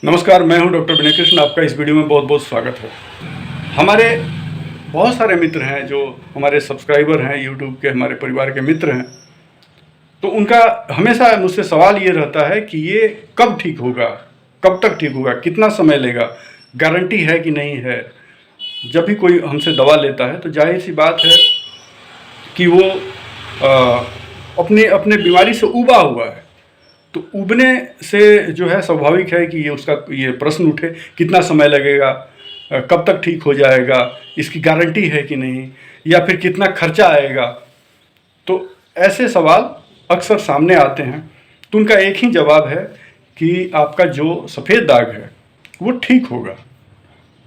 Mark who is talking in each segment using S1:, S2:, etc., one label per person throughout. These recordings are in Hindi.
S1: नमस्कार, मैं हूं डॉक्टर विनय कृष्ण। आपका इस वीडियो में बहुत बहुत स्वागत है। हमारे बहुत सारे मित्र हैं जो हमारे सब्सक्राइबर हैं, यूट्यूब के हमारे परिवार के मित्र हैं। तो उनका हमेशा मुझसे सवाल ये रहता है कि ये कब ठीक होगा, कब तक ठीक होगा, कितना समय लेगा, गारंटी है कि नहीं है। जब भी कोई हमसे दवा लेता है तो जाहिर सी बात है कि वो अपने अपने बीमारी से उबा हुआ है। तो उबने से जो है स्वाभाविक है कि ये प्रश्न उठे, कितना समय लगेगा, कब तक ठीक हो जाएगा, इसकी गारंटी है कि नहीं, या फिर कितना खर्चा आएगा। तो ऐसे सवाल अक्सर सामने आते हैं। तो उनका एक ही जवाब है कि आपका जो सफ़ेद दाग है वो ठीक होगा,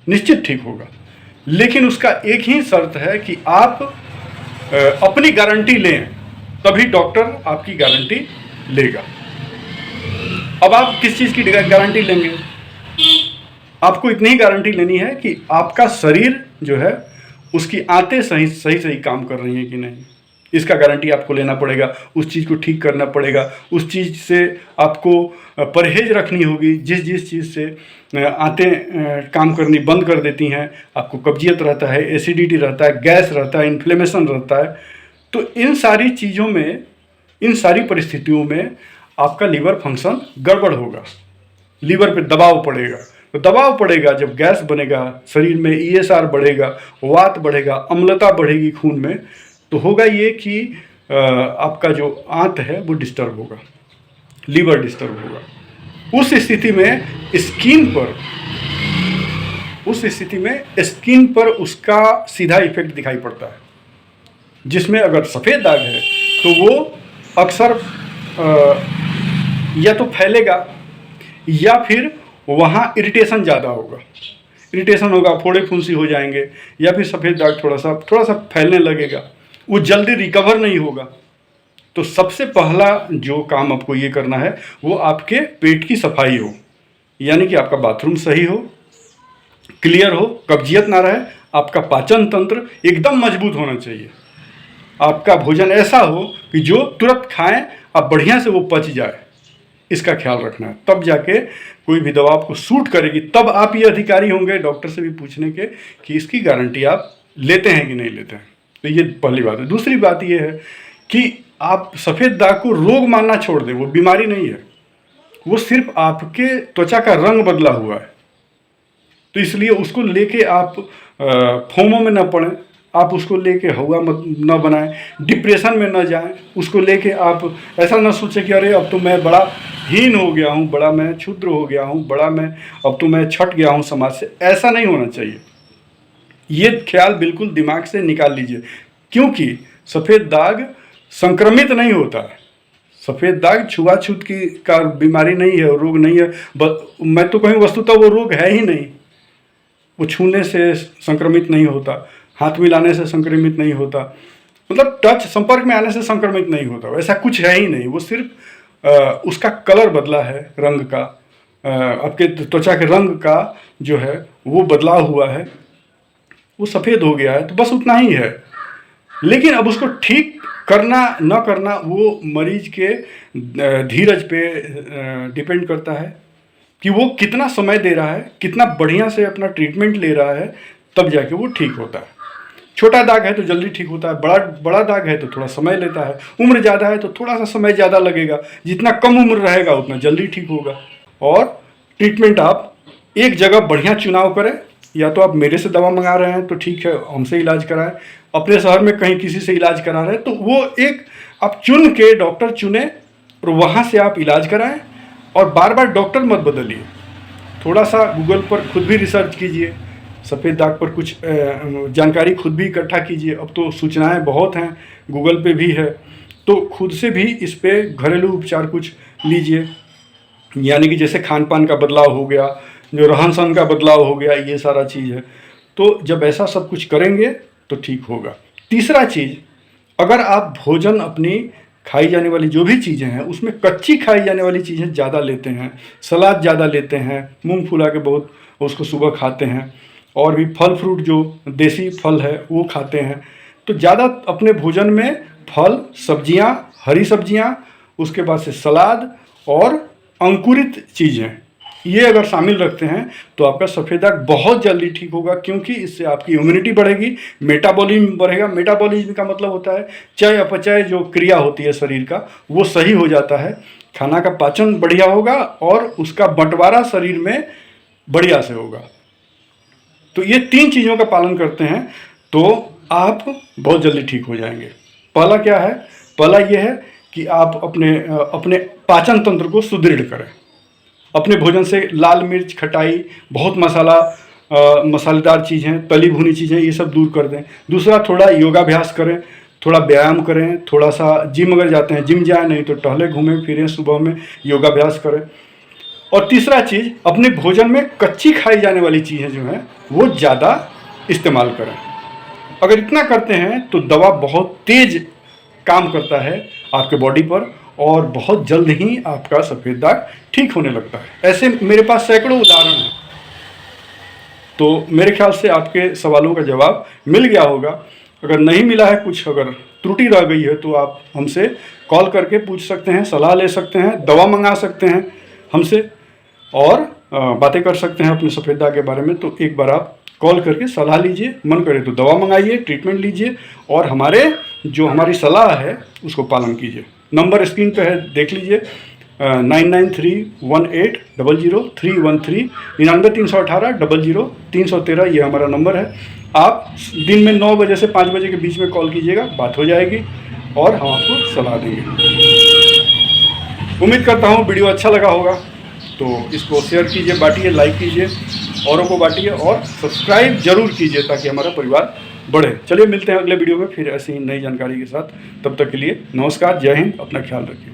S1: निश्चित ठीक होगा। लेकिन उसका एक ही शर्त है कि आप अपनी गारंटी लें, तभी डॉक्टर आपकी गारंटी लेगा। अब आप किस चीज़ की गारंटी लेंगे? आपको इतनी ही गारंटी लेनी है कि आपका शरीर जो है उसकी आंतें सही सही काम कर रही हैं कि नहीं, इसका गारंटी आपको लेना पड़ेगा। उस चीज़ को ठीक करना पड़ेगा, उस चीज़ से आपको परहेज रखनी होगी। जिस चीज़ से आंतें काम करनी बंद कर देती हैं, आपको कब्जियत रहता है, एसिडिटी रहता है, गैस रहता है, इन्फ्लेमेशन रहता है। तो इन सारी चीज़ों में, इन सारी परिस्थितियों में आपका लीवर फंक्शन गड़बड़ होगा, लीवर पे दबाव पड़ेगा। तो दबाव पड़ेगा जब गैस बनेगा, शरीर में ईएसआर बढ़ेगा, वात बढ़ेगा, अम्लता बढ़ेगी खून में, तो होगा ये कि आपका जो आंत है वो डिस्टर्ब होगा, लीवर डिस्टर्ब होगा। उस स्थिति में स्किन पर उसका सीधा इफेक्ट दिखाई पड़ता है। जिसमें अगर सफ़ेद दाग है तो वो अक्सर या तो फैलेगा या फिर वहाँ इरिटेशन ज़्यादा होगा, इरिटेशन होगा, फोड़े फुंसी हो जाएंगे, या फिर सफ़ेद दाग थोड़ा सा फैलने लगेगा, वो जल्दी रिकवर नहीं होगा। तो सबसे पहला जो काम आपको ये करना है वो आपके पेट की सफाई हो, यानी कि आपका बाथरूम सही हो, क्लियर हो, कब्जियत ना रहे, आपका पाचन तंत्र एकदम मजबूत होना चाहिए, आपका भोजन ऐसा हो कि जो तुरंत खाएं अब बढ़िया से वो पच जाए, इसका ख्याल रखना है। तब जाके कोई भी दवा आपको सूट करेगी, तब आप ये अधिकारी होंगे डॉक्टर से भी पूछने के कि इसकी गारंटी आप लेते हैं कि नहीं लेते हैं। तो ये पहली बात है। दूसरी बात ये है कि आप सफ़ेद दाग को रोग मानना छोड़ दें, वो बीमारी नहीं है, वो सिर्फ आपके त्वचा का रंग बदला हुआ है। तो इसलिए उसको लेके आप फोमो में न पड़ें, आप उसको लेके हवा मत न बनाएं, डिप्रेशन में न जाएं। उसको लेके आप ऐसा न सोचें कि अरे अब तो मैं बड़ा हीन हो गया हूँ, बड़ा मैं क्षुद्र हो गया हूँ, अब तो मैं छट गया हूँ समाज से। ऐसा नहीं होना चाहिए, ये ख्याल बिल्कुल दिमाग से निकाल लीजिए। क्योंकि सफ़ेद दाग संक्रमित नहीं होता है, सफ़ेद दाग छुआछूत की का बीमारी नहीं है, रोग नहीं है। मैं तो कहूँ वस्तुतः वो रोग है ही नहीं। वो छूने से संक्रमित नहीं होता, हाथ मिलाने से संक्रमित नहीं होता, मतलब टच संपर्क में आने से संक्रमित नहीं होता, ऐसा कुछ है ही नहीं। वो सिर्फ उसका कलर बदला है, रंग का, आपके त्वचा के रंग का जो है वो बदलाव हुआ है, वो सफ़ेद हो गया है, तो बस उतना ही है। लेकिन अब उसको ठीक करना न करना वो मरीज के धीरज पे डिपेंड करता है कि वो कितना समय दे रहा है, कितना बढ़िया से अपना ट्रीटमेंट ले रहा है, तब जाके वो ठीक होता है। छोटा दाग है तो जल्दी ठीक होता है, बड़ा दाग है तो थोड़ा समय लेता है, उम्र ज़्यादा है तो थोड़ा सा समय ज़्यादा लगेगा। जितना कम उम्र रहेगा उतना जल्दी ठीक होगा। और ट्रीटमेंट आप एक जगह बढ़िया चुनाव करें, या तो आप मेरे से दवा मंगा रहे हैं तो ठीक है, हमसे इलाज कराएं, अपने शहर में कहीं किसी से इलाज करा रहे हैं तो वो एक आप चुन के डॉक्टर चुने और वहाँ से आप इलाज कराएं। और बार बार डॉक्टर मत बदलिए, थोड़ा सा गूगल पर खुद भी रिसर्च कीजिए, सफ़ेद दाग पर कुछ जानकारी खुद भी इकट्ठा कीजिए। अब तो सूचनाएं बहुत हैं, गूगल पे भी है, तो खुद से भी इस पे घरेलू उपचार कुछ लीजिए। यानी कि जैसे खान पान का बदलाव हो गया, जो रहन सहन का बदलाव हो गया, ये सारा चीज़ है। तो जब ऐसा सब कुछ करेंगे तो ठीक होगा। तीसरा चीज़, अगर आप भोजन अपनी खाई जाने वाली जो भी चीज़ें हैं उसमें कच्ची खाई जाने वाली चीज़ें ज़्यादा लेते हैं, सलाद ज़्यादा लेते हैं, मूंग फुला के बहुत उसको सुबह खाते हैं, और भी फल फ्रूट जो देसी फल है वो खाते हैं, तो ज़्यादा अपने भोजन में फल, सब्जियां, हरी सब्जियां, उसके बाद से सलाद और अंकुरित चीज़ें, ये अगर शामिल रखते हैं तो आपका सफ़ेद दाग बहुत जल्दी ठीक होगा, क्योंकि इससे आपकी इम्यूनिटी बढ़ेगी, मेटाबॉलिज्म बढ़ेगा। मेटाबॉलिज्म का मतलब होता है चय अपचय जो क्रिया होती है शरीर का, वो सही हो जाता है, खाना का पाचन बढ़िया होगा और उसका बंटवारा शरीर में बढ़िया से होगा। तो ये 3 चीज़ों का पालन करते हैं तो आप बहुत जल्दी ठीक हो जाएंगे। पहला क्या है? पहला ये है कि आप अपने पाचन तंत्र को सुदृढ़ करें। अपने भोजन से लाल मिर्च, खटाई, बहुत मसालेदार चीज़ें, तली भुनी चीज़ें, ये सब दूर कर दें। दूसरा, थोड़ा योगाभ्यास करें, थोड़ा व्यायाम करें, थोड़ा सा जिम अगर जाते हैं जिम जाएं, नहीं तो टहले घूमें फिरें, सुबह में योगाभ्यास करें। और तीसरा चीज़, अपने भोजन में कच्ची खाई जाने वाली चीज़ें जो हैं वो ज़्यादा इस्तेमाल करें। अगर इतना करते हैं तो दवा बहुत तेज काम करता है आपके बॉडी पर और बहुत जल्द ही आपका सफ़ेद दाग ठीक होने लगता है। ऐसे मेरे पास सैकड़ों उदाहरण हैं। तो मेरे ख्याल से आपके सवालों का जवाब मिल गया होगा। अगर नहीं मिला है, कुछ अगर त्रुटि रह गई है, तो आप हमसे कॉल करके पूछ सकते हैं, सलाह ले सकते हैं, दवा मंगा सकते हैं हमसे और बातें कर सकते हैं अपने सफ़ेद दाग के बारे में। तो एक बार आप कॉल करके सलाह लीजिए, मन करे तो दवा मंगाइए, ट्रीटमेंट लीजिए और हमारी सलाह है उसको पालन कीजिए। नंबर स्क्रीन पे है, देख लीजिए, 9931800313 99 318 00 313, ये हमारा नंबर है। आप दिन में 9 बजे से 5 बजे के बीच में कॉल कीजिएगा, बात हो जाएगी और हम आपको सलाह देंगे। उम्मीद करता हूँ वीडियो अच्छा लगा होगा, तो इसको शेयर कीजिए, बांटिए, लाइक कीजिए, औरों को बांटिए और सब्सक्राइब जरूर कीजिए ताकि हमारा परिवार बढ़े। चलिए मिलते हैं अगले वीडियो में फिर ऐसी ही नई जानकारी के साथ। तब तक के लिए नमस्कार, जय हिंद, अपना ख्याल रखिए।